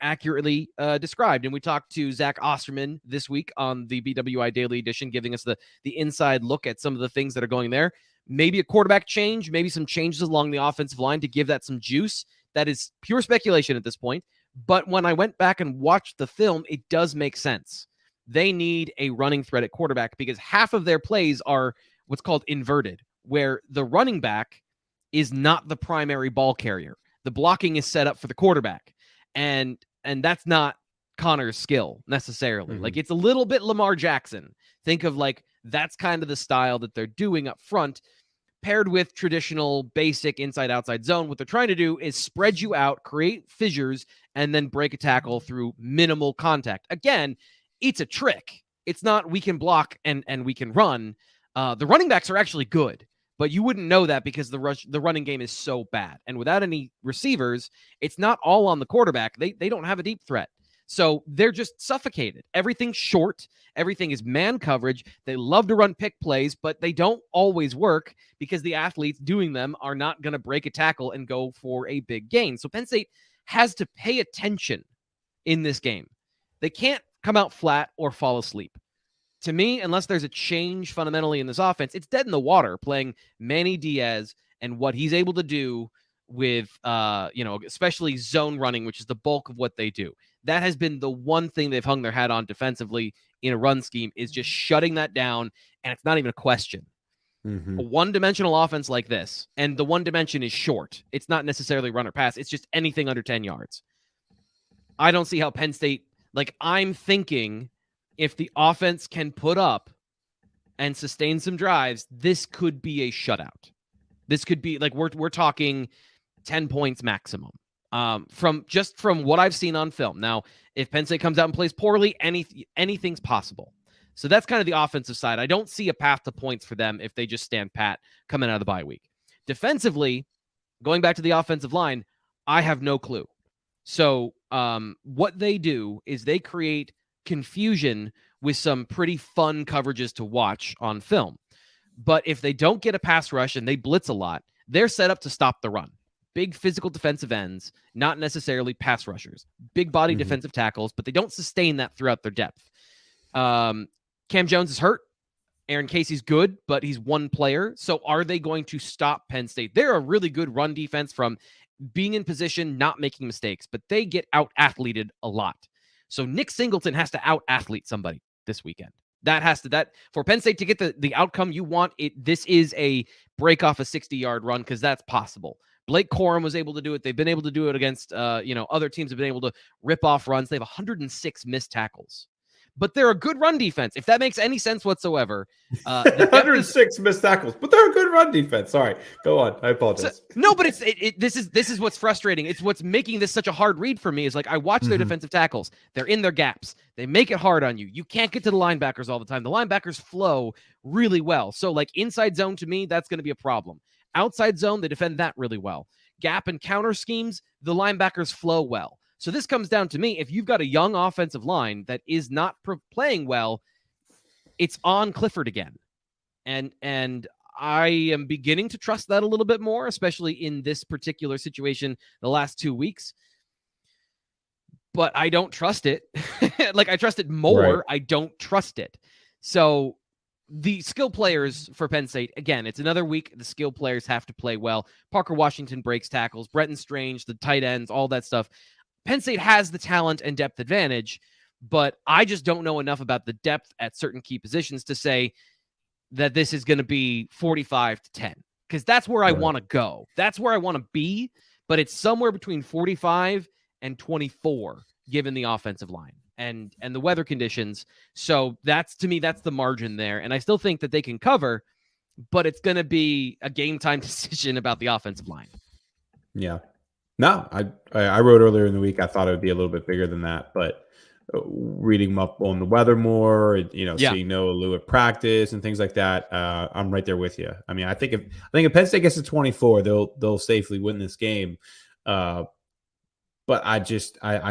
accurately described. And we talked to Zach Osterman this week on the BWI Daily Edition, giving us the inside look at some of the things that are going there. Maybe a quarterback change, maybe some changes along the offensive line to give that some juice. That is pure speculation at this point. But when I went back and watched the film, it does make sense. They need a running threat at quarterback because half of their plays are what's called inverted, where the running back is not the primary ball carrier. The blocking is set up for the quarterback. And that's not Connor's skill necessarily.
Mm-hmm.
Like, it's a little bit Lamar Jackson. Think of like, that's kind of the style that they're doing up front, paired with traditional basic inside-outside zone. What they're trying to do is spread you out, create fissures, and then break a tackle through minimal contact. Again, it's a trick. It's not we can block and we can run. The running backs are actually good, but you wouldn't know that because the running game is so bad. And without any receivers, it's not all on the quarterback. They don't have a deep threat. So they're just suffocated. Everything's short. Everything is man coverage. They love to run pick plays, but they don't always work because the athletes doing them are not going to break a tackle and go for a big gain. So Penn State has to pay attention in this game. They can't come out flat or fall asleep. To me, unless there's a change fundamentally in this offense, it's dead in the water playing Manny Diaz and what he's able to do with, especially zone running, which is the bulk of what they do. That has been the one thing they've hung their hat on defensively in a run scheme, is just shutting that down, and it's not even a question.
Mm-hmm.
A one-dimensional offense like this, and the one dimension is short. It's not necessarily run or pass. It's just anything under 10 yards. I don't see how Penn State, I'm thinking if the offense can put up and sustain some drives, this could be a shutout. This could be we're talking 10 points maximum. From what I've seen on film. Now, if Penn State comes out and plays poorly, anything's possible. So that's kind of the offensive side. I don't see a path to points for them if they just stand pat coming out of the bye week. Defensively, going back to the offensive line, I have no clue. So what they do is they create confusion with some pretty fun coverages to watch on film. But if they don't get a pass rush and they blitz a lot, they're set up to stop the run. Big physical defensive ends, not necessarily pass rushers. Big body defensive tackles, but they don't sustain that throughout their depth. Cam Jones is hurt. Aaron Casey's good, but he's one player. So are they going to stop Penn State? They're a really good run defense from being in position, not making mistakes, but they get out-athleted a lot. So Nick Singleton has to out-athlete somebody this weekend. That for Penn State to get the outcome you want, this is a break off a 60-yard run, because that's possible. Blake Corum was able to do it. They've been able to do it against, other teams have been able to rip off runs. They have 106 missed tackles. But they're a good run defense, if that makes any sense whatsoever.
106 missed tackles, but they're a good run defense. Sorry, go on. I apologize.
No, but this is what's frustrating. It's what's making this such a hard read for me. Is I watch their defensive tackles. They're in their gaps. They make it hard on you. You can't get to the linebackers all the time. The linebackers flow really well. So inside zone, to me, that's going to be a problem. Outside zone, they defend that really well. Gap and counter schemes, the linebackers flow well. So this comes down to me. If you've got a young offensive line that is not playing well, it's on Clifford again. And I am beginning to trust that a little bit more, especially in this particular situation the last 2 weeks. But I don't trust it. I trust it more. Right. I don't trust it. So the skill players for Penn State, again, it's another week. The skill players have to play well. Parker Washington breaks tackles. Bretton Strange, the tight ends, all that stuff. Penn State has the talent and depth advantage, but I just don't know enough about the depth at certain key positions to say that this is going to be 45-10, because that's where I want to go. That's where I want to be, but it's somewhere between 45 and 24, given the offensive line and the weather conditions. So that's, to me, that's the margin there. And I still think that they can cover, but it's going to be a game time decision about the offensive line.
Yeah. No, I wrote earlier in the week, I thought it would be a little bit bigger than that, but reading up on the weather more, seeing Noah Liu at practice and things like that, I'm right there with you. I mean, I think if Penn State gets to 24, they'll safely win this game. But I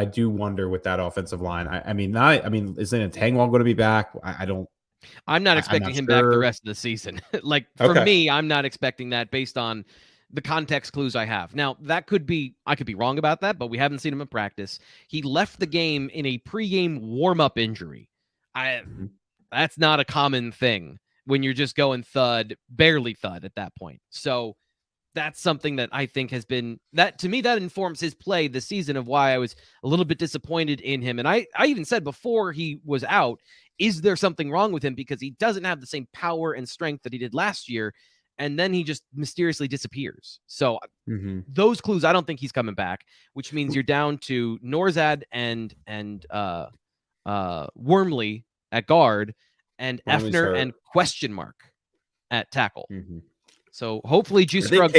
do wonder with that offensive line. I mean, isn't Tangwall going to be back?
I'm not expecting him back the rest of the season. For me, I'm not expecting that based on the context clues I have. Now, I could be wrong about that, but we haven't seen him in practice. He left the game in a pregame warm-up injury. That's not a common thing when you're just going barely thud at that point. So that's something that I think has been, that to me, that informs his play this season, of why I was a little bit disappointed in him. And I even said before he was out, is there something wrong with him? Because he doesn't have the same power and strength that he did last year. And then he just mysteriously disappears. So those clues, I don't think he's coming back, which means you're down to Norzad and Wormley at guard, and Effner and question mark at tackle. So hopefully Juice Scruggs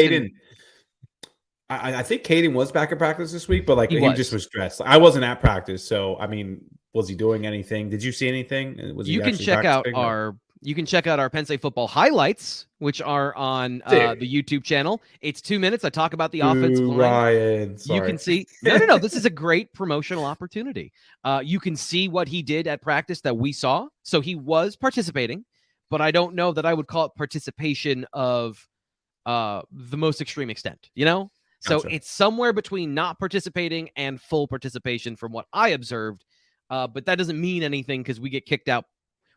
I think Caden was back at practice this week, but like he just was stressed. I wasn't at practice, so I mean, was he doing anything? Did you see anything?
You can check out our Penn State football highlights, which are on the YouTube channel. It's 2 minutes. I talk about the offensive line.
Ryan,
you can see. No. This is a great promotional opportunity. You can see what he did at practice that we saw. So he was participating, but I don't know that I would call it participation of the most extreme extent, you know? So it's somewhere between not participating and full participation from what I observed. But that doesn't mean anything because we get kicked out.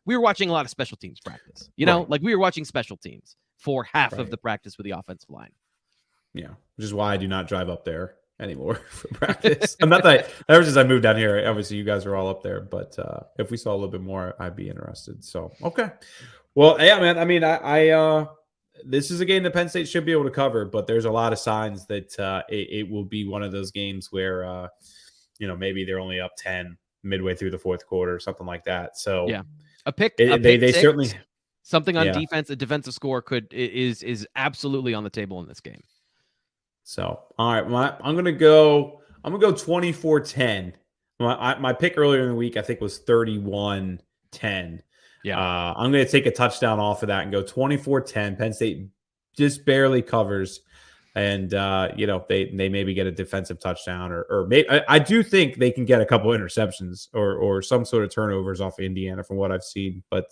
We were watching a lot of special teams practice, you know, like we were watching special teams for half of the practice with the offensive line.
Yeah, which is why I do not drive up there anymore for practice. I'm not that ever since I moved down here. Obviously, you guys are all up there, but if we saw a little bit more, I'd be interested. So, okay. Well, yeah, man. I mean, I this is a game that Penn State should be able to cover, but there's a lot of signs that it will be one of those games where, maybe they're only up 10 midway through the fourth quarter or something like that. So
yeah, a pick
they certainly
something on defense, a defensive score is absolutely on the table in this game.
So, all right, I'm going to go 24-10. My pick earlier in the week, I think, was 31-10.
Yeah.
I'm going to take a touchdown off of that and go 24-10. Penn State just barely covers. And, they maybe get a defensive touchdown or I do think they can get a couple interceptions or some sort of turnovers off of Indiana from what I've seen. But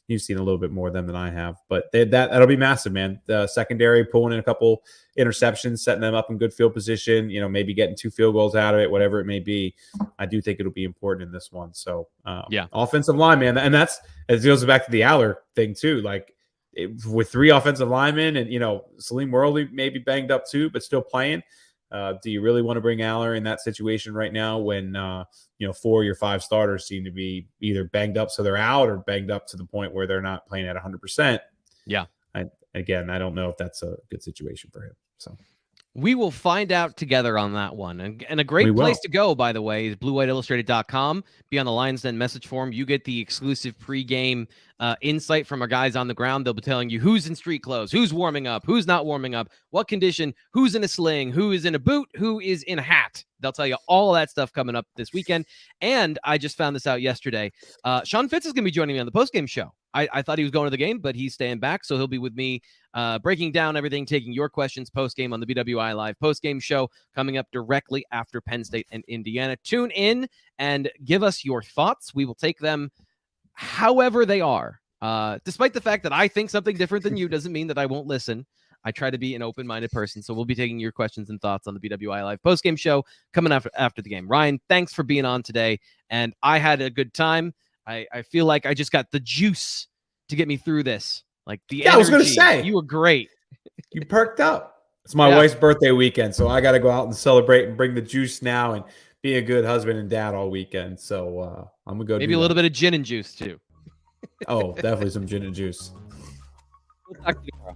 you've seen a little bit more of them than I have. But that'll be massive, man. The secondary pulling in a couple interceptions, setting them up in good field position, maybe getting 2 field goals out of it, whatever it may be. I do think it'll be important in this one. So, offensive line, man. And it goes back to the Allar thing, too. Like, with 3 offensive linemen and, Salim Worley maybe banged up too, but still playing. Do you really want to bring Allar in that situation right now when, 4 of your 5 starters seem to be either banged up so they're out or banged up to the point where they're not playing at 100%?
Yeah.
I don't know if that's a good situation for him. So
we will find out together on that one. And a great place to go, by the way, is BlueWhiteIllustrated.com. Be on the Lions Den message forum. You get the exclusive pregame insight from our guys on the ground. They'll be telling you who's in street clothes, who's warming up, who's not warming up, what condition, who's in a sling, who is in a boot, who is in a hat. They'll tell you all of that stuff coming up this weekend. And I just found this out yesterday. Sean Fitz is going to be joining me on the postgame show. I thought he was going to the game, but he's staying back. So he'll be with me breaking down everything, taking your questions postgame on the BWI Live postgame show coming up directly after Penn State and Indiana. Tune in and give us your thoughts. We will take them however they are. Despite the fact that I think something different than you doesn't mean that I won't listen. I try to be an open-minded person, so we'll be taking your questions and thoughts on the BWI Live postgame show coming after the game. Ryan, thanks for being on today, and I had a good time. I feel like I just got the juice to get me through this. Like the energy.
I was going to say.
You were great.
You perked up. It's my wife's birthday weekend, so I got to go out and celebrate and bring the juice now and be a good husband and dad all weekend. So I'm going to go
maybe a little bit of gin and juice, too.
Oh, definitely some gin and juice.
We'll talk to you tomorrow.